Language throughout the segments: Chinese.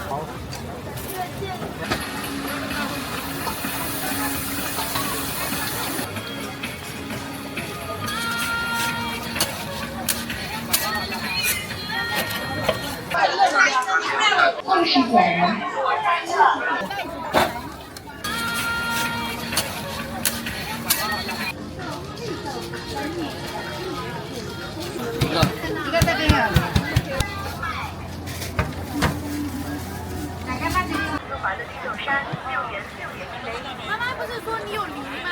好。一个这边有。妈妈不是说你有梨吗？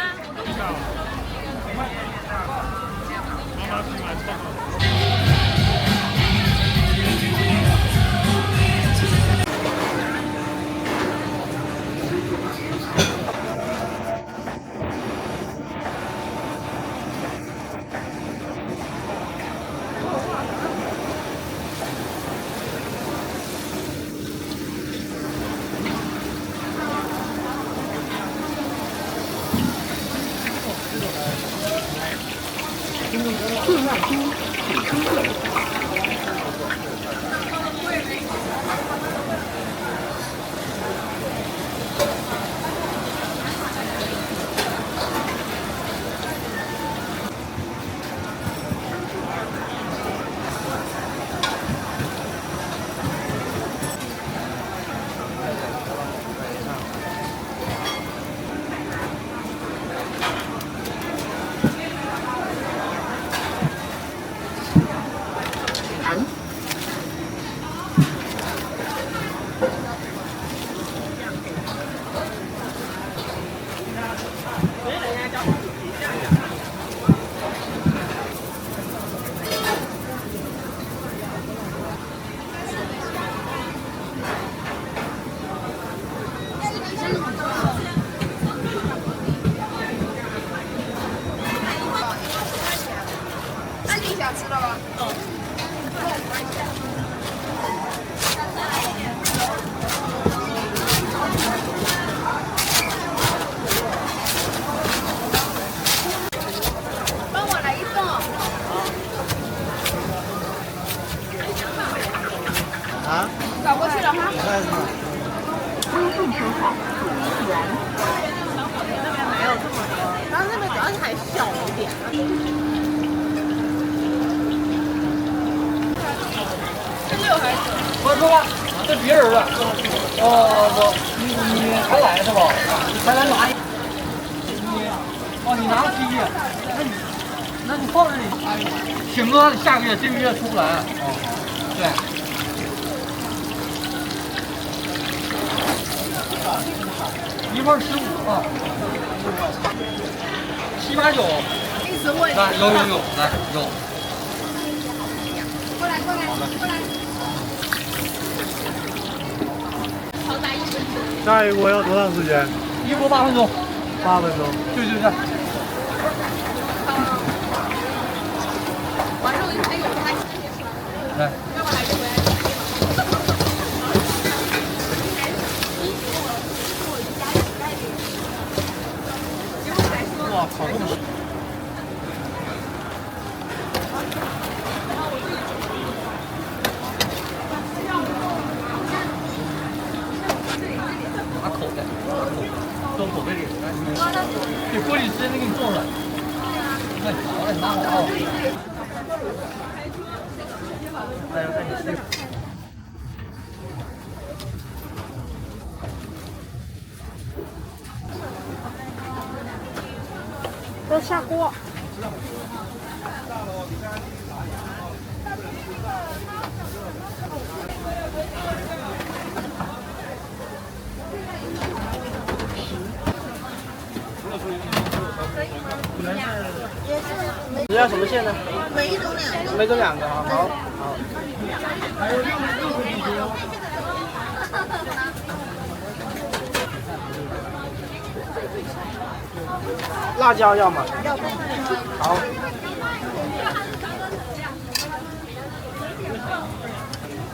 那你想吃了吗？帮我来一份。啊？找过去了哈。看什么？那边没有这么多，然后那边主要是还小一点。我说吧，这别人了。我你才来是吧？你才来拿一。你拿第一，那你放这里，行啊，下个月这个月出不来。对。一份15啊，7、8、9。来，有，来有。过来，过来。好打1分钟。下一锅要多长时间1锅8分钟。8分钟。对。完肉还有它。来。要不还是回来。哇，好这么少。拿口袋，装口袋里。对，锅里直接给你做出来。那好了，你拿好啊。来，我看你吃。要下锅。你要什么馅呢？每种2个。每种2个啊，好。辣椒要吗？要。好。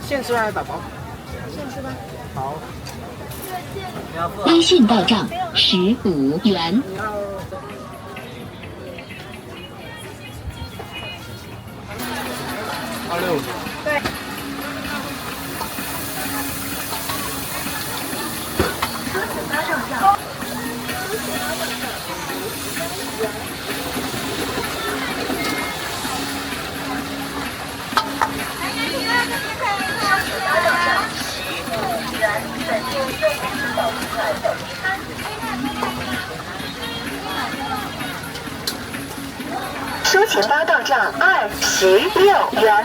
现吃还是打包？现吃吧。好。微信到账15元。26。对。前八到账26元。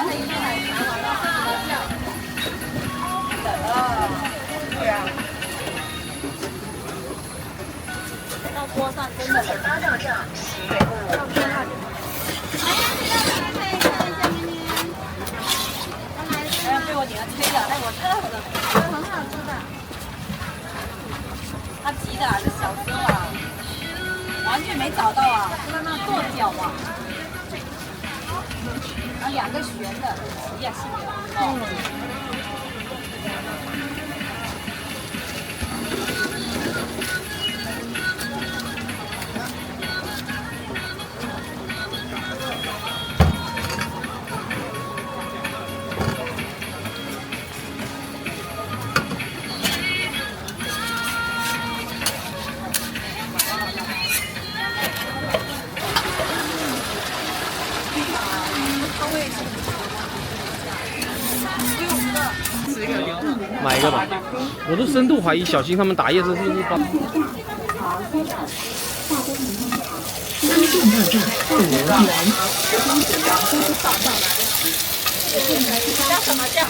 到锅上真的。前八到账15元。被我女儿吹的，哎，我特的，很好吃的。他急的这小哥啊，完全没找到啊，就在那跺脚嘛。然后2个悬的，急呀，性的。哦。买一个吧，我都深度怀疑小新他们打夜市是不是包。加什么酱？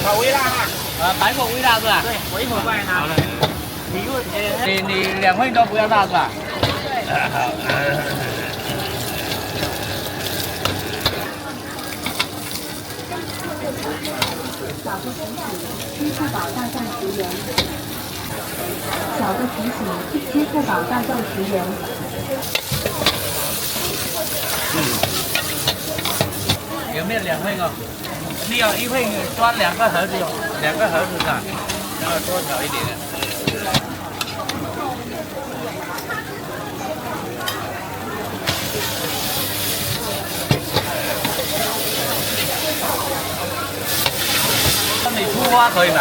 好微辣哈。白果微辣是吧？对，我一会儿过来拿。好嘞。你2份都不要辣是吧？小的提醒，支付宝到账10元。小的提醒，支付宝到账10元。有没有2份哦？你有1份装2个盒子哦，2个盒子的，然后多少一点的。那你出花可以买。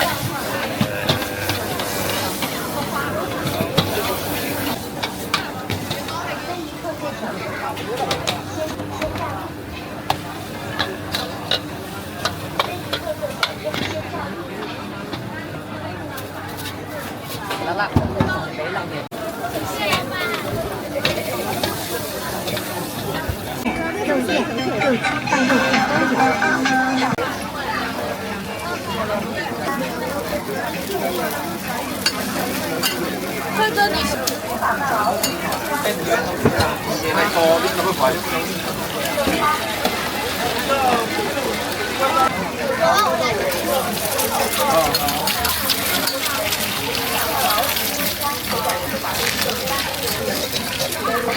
辉哥，你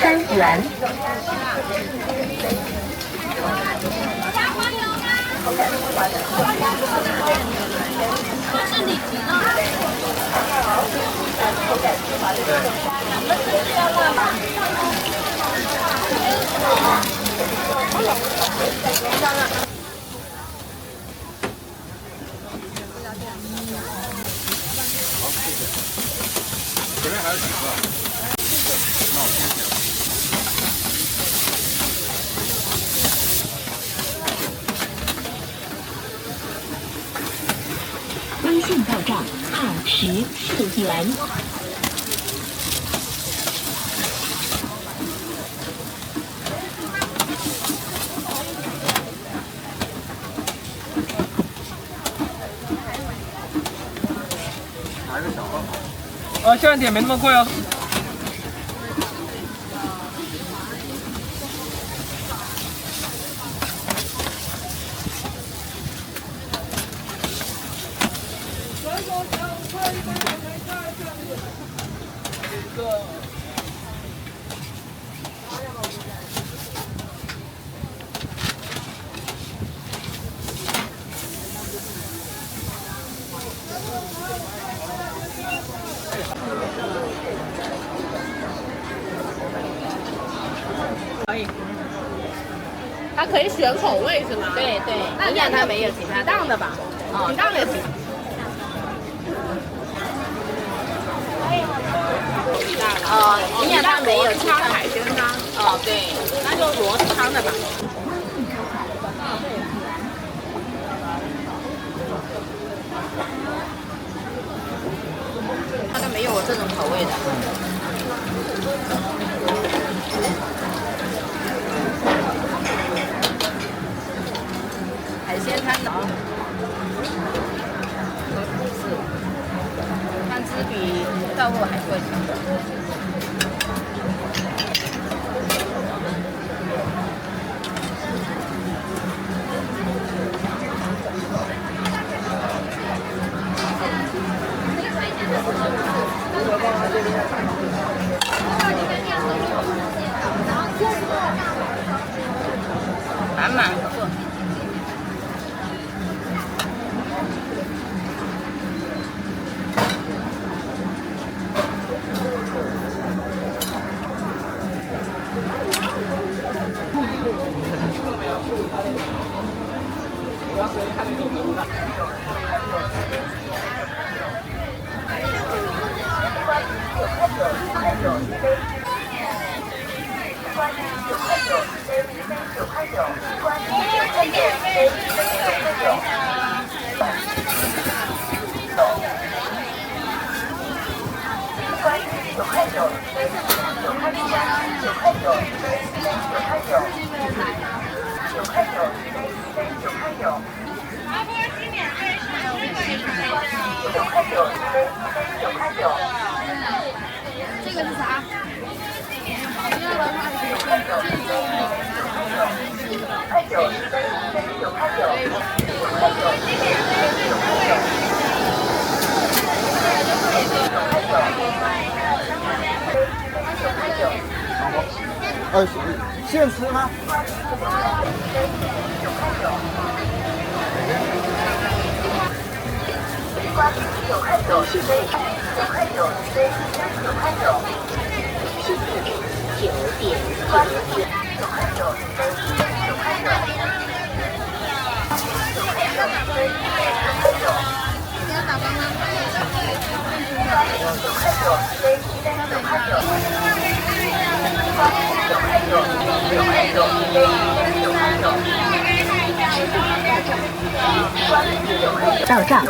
3元。是你提的。账24元。现在点没那么贵哦。它可以选口味是吗？对对，营养它没有其他适当的吧？哦，适当的行。营养它没有其他海鲜汤。哦，对，那就螺丝汤的吧。它都没有我这种口味的。海鲜汤的，汤汁比豆腐还贵。满满的。这个是啥？现吃吗？到账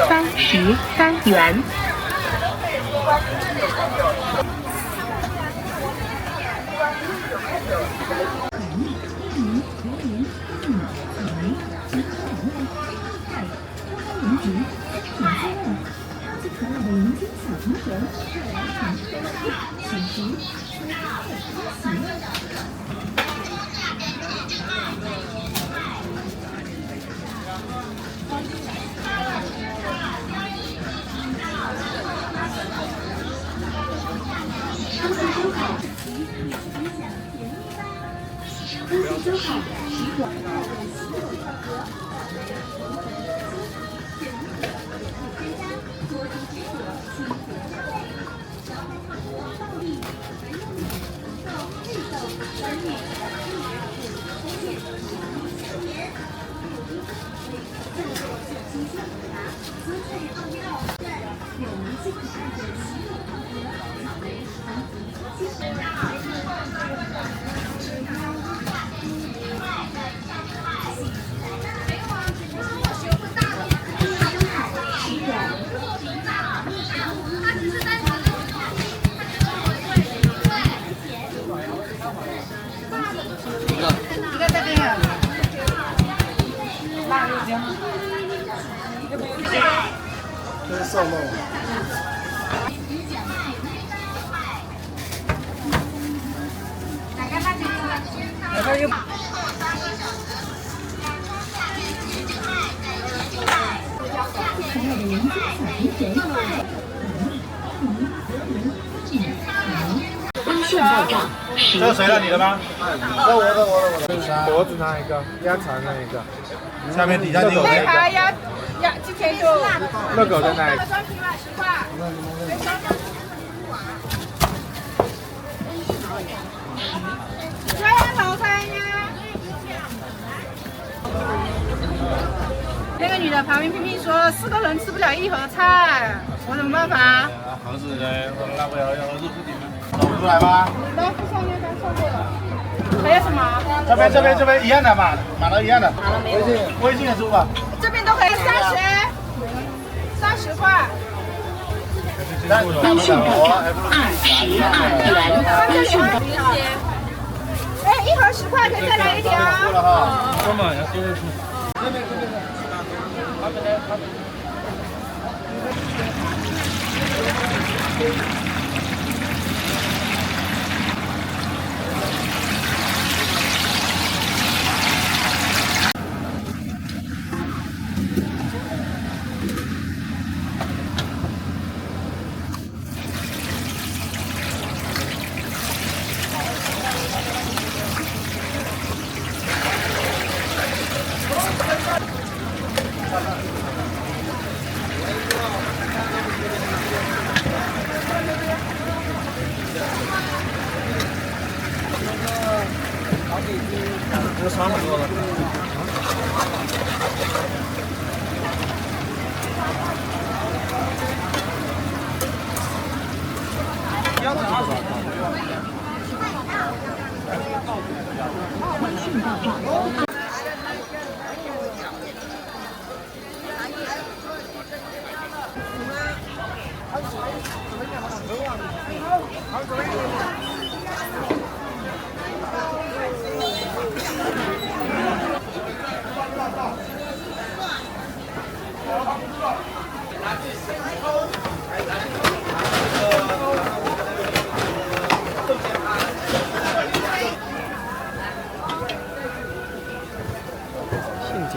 33元。一个这边有。辣肉酱。这是瘦肉。这谁的？你的吗？这我的。脖子那一个，鸭肠那一个，下面底下就有。那还要之前就热狗的那一个。双皮了10块。加羊头餐呀。那个女的旁边拼命说4个人吃不了1盒菜，我怎么办法？合适的，那不要合适不顶，找不出来吗？来，不上面刚上过了。还有什么？这边一样的嘛，买了一样的。微信也输吧。这边都可以30块。微信购票22元，微信购票。哎，1盒10块，可以再来一条。哥们，要接着吃。这差不多了。现金。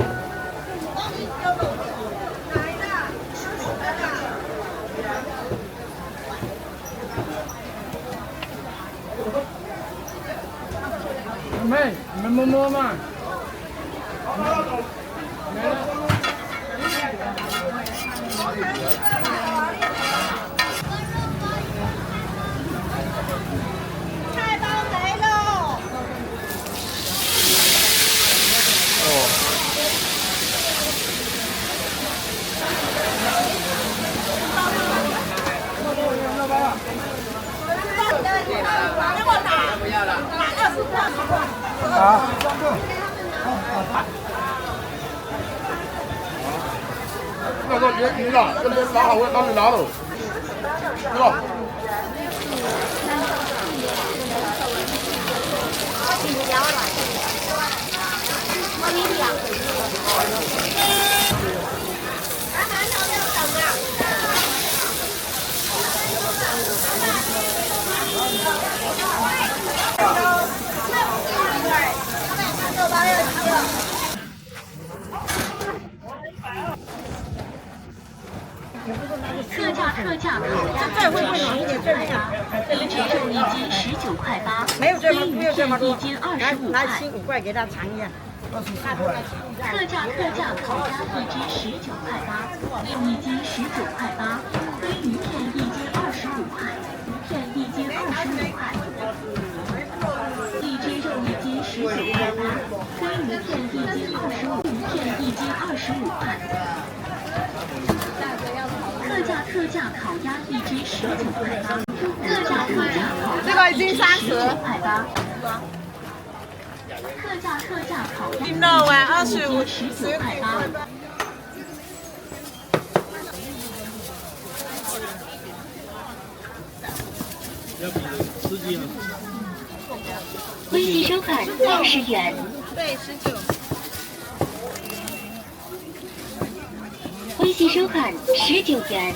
妹，你们摸摸嘛。菜包没了。啊。那个别停了，这边拿好，我帮你拿了，是吧？特价烤鸭这会不会冷一点？这边啊，一只肉一斤19块8，没有这么没有这么多，一斤25拿块。5块给他尝一下。特价烤鸭一只19块8，肉一斤19块8，鲑鱼片一斤25块，片一斤25块。一只肉一斤19块8，鲑鱼片一斤25，片一斤25块。特价烤鸭一只19块8，特价烤鸭这个已经30块8。特价烤鸭肉啊25 19块8。要比司机啊。微信收款20元。对，19。微信收款19元。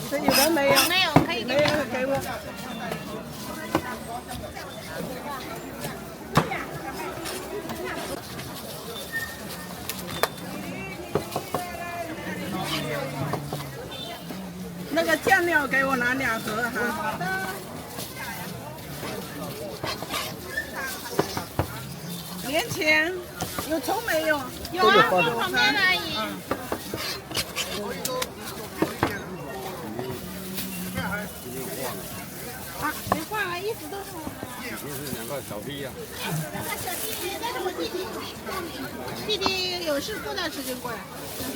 这有的没有？没有，可以给我。那个酱料给我拿2盒哈。好的。年前有葱没有？有啊，放旁边而已。啊，没换啊，衣服都是。这是2个小弟呀。那是我弟弟，弟弟有事过段时间过来。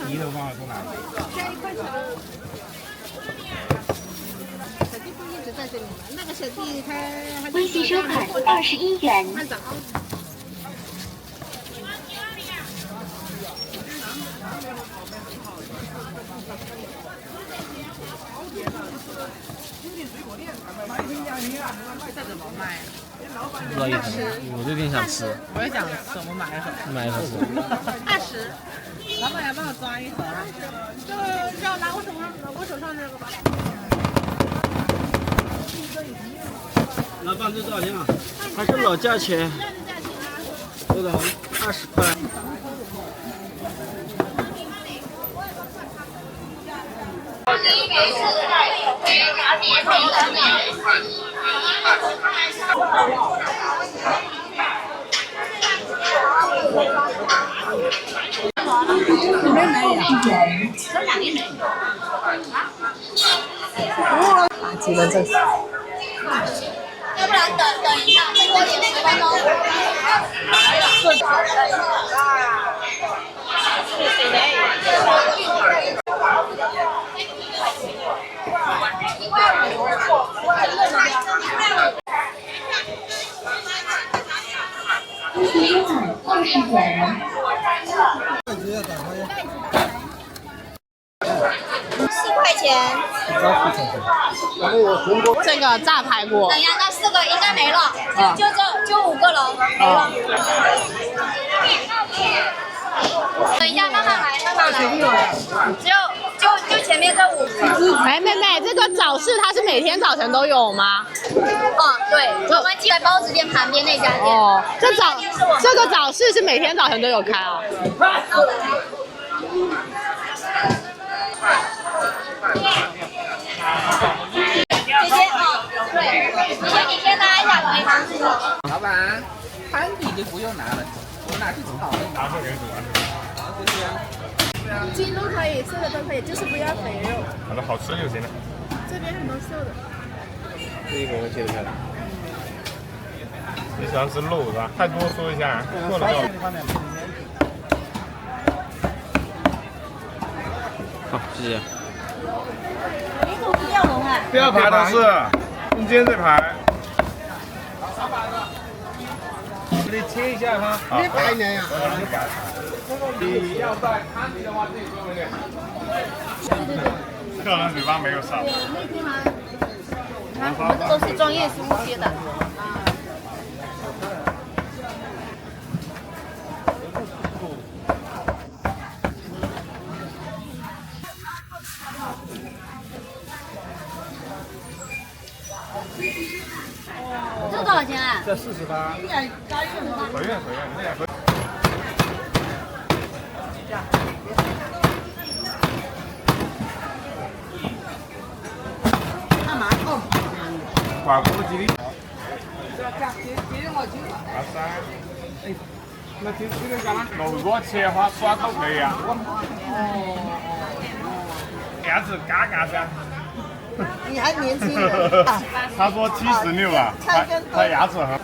你都忘了从哪里？加1块钱。小弟不一直在这里吗？那个小弟他还。微信收款21元。慢走。这怎么卖啊？不知道有什么，我就有点想吃。我也想怎么买一盒？买一盒吃。20。老板要帮我装1盒啊？就让拿我手上这个吧。老板这多少钱啊？还是老价钱。多少？20块。里面没有。打击了这是。要不然等一下，再多点10分钟。微信收款20元。4块钱。这个炸排骨。等一下，那4个应该没了，就5个了，没了。等一下，慢慢来，慢慢来。就前面这5个。哎，妹妹，这个早市它是每天早晨都有吗？对，我们就在包子店旁边那家店。哦，这个早市是每天早晨都有开啊。姐姐对，你先拿一下可以吗？老板，盘底就不用拿了，我拿去炒。拿这给煮完。鸡都可以，瘦的都可以，就是不要肥肉。好的，好吃就行了。这边很多瘦的。这一口能切得开了。你喜欢吃肉是吧？太多说一下，错了就。好，谢谢。第2排都是，中间这排。你切一下哈。你摆一呀？你要在摊底的话，自己多一点。客人嘴巴没有少。看我们都是专业师傅切的。这多少钱啊？这48。随便，你俩可以。挂锅鸡的。那这个干嘛？如果切花耍口可以啊。牙齿嘎嘎噻。你还年轻。他说76啊，他牙齿很。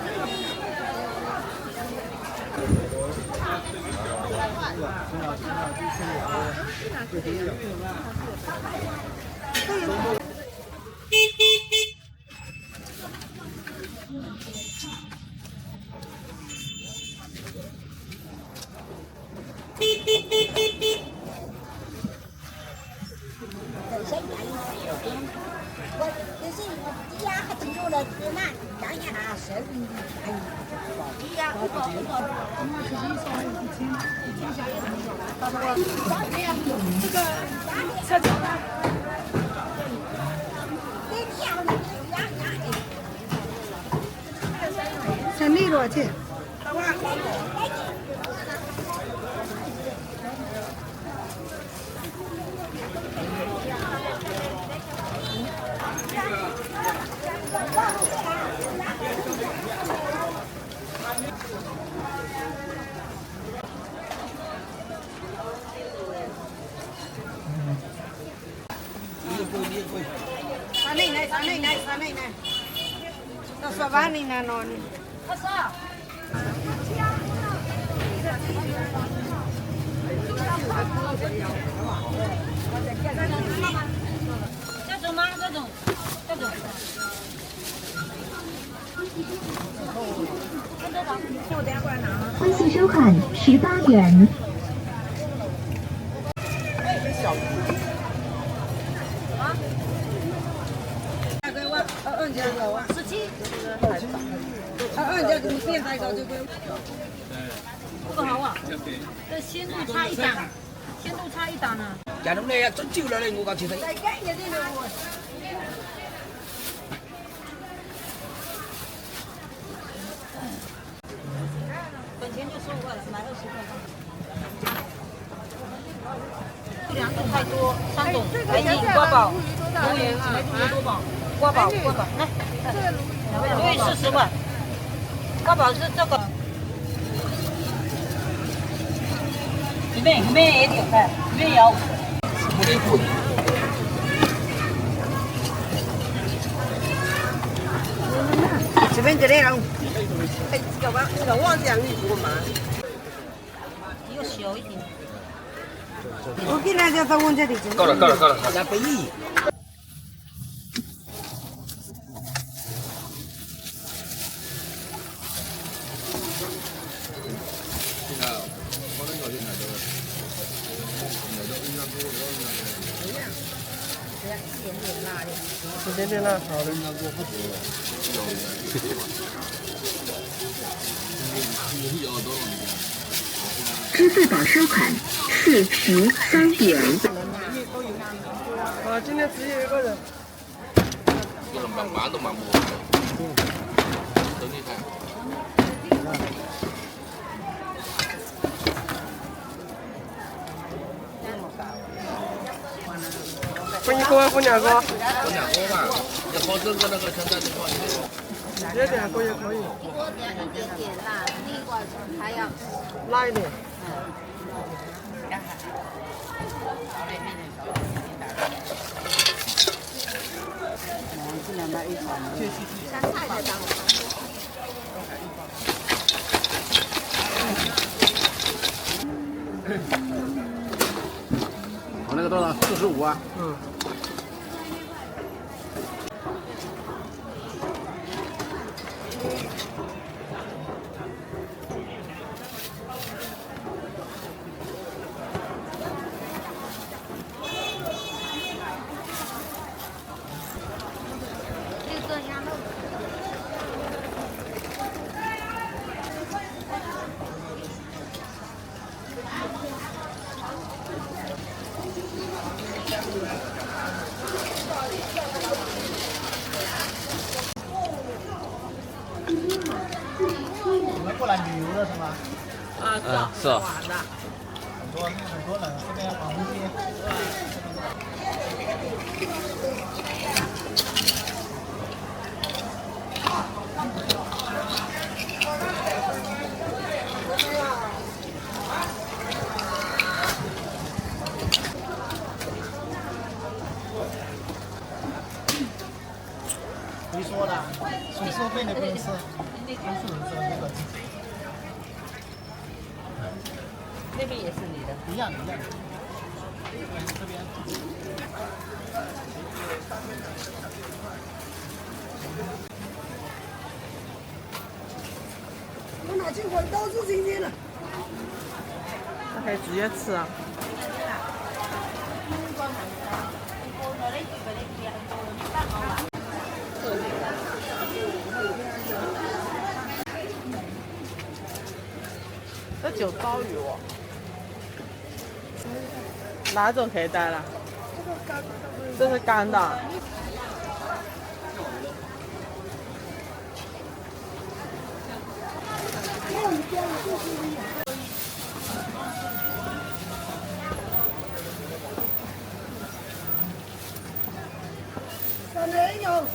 小米多少钱？3này. Nó số 3 này là nó này.欢迎收看18元。这个好啊，这鲜度差一档，鲜度差一档啊。假如你真招啦，你我講前世。本钱就15块了，买20块。这2种太多，3种白金、瓜宝、鲈鱼，白兔多宝、瓜宝，来，鲈鱼40块，瓜宝是这个。里面也有的，里面有。我得贵。这边这里了。哎，要忘记你给我买。要小一点。我给大家到我这里去。够了。100亿。一点点辣，好的。支付宝收款43元。啊，今天只有1个人。一人忙都忙不完。等你看。分1个，分2个。分2个吧，要放这个那个现在就放1个。这2个也可以。一点点辣，另外还要辣一点。香菜的当。我那个多少？45啊。嗯。你们过来旅游的是吗？是啊。很多人，这边广东街。谁说的？谁说非得不能吃？都是人说的这个。边也是你的。一样。我拿去混都是新鲜的。那可以直接吃啊。这酒糟鱼哦，哪种可以带了？这是干的。没有。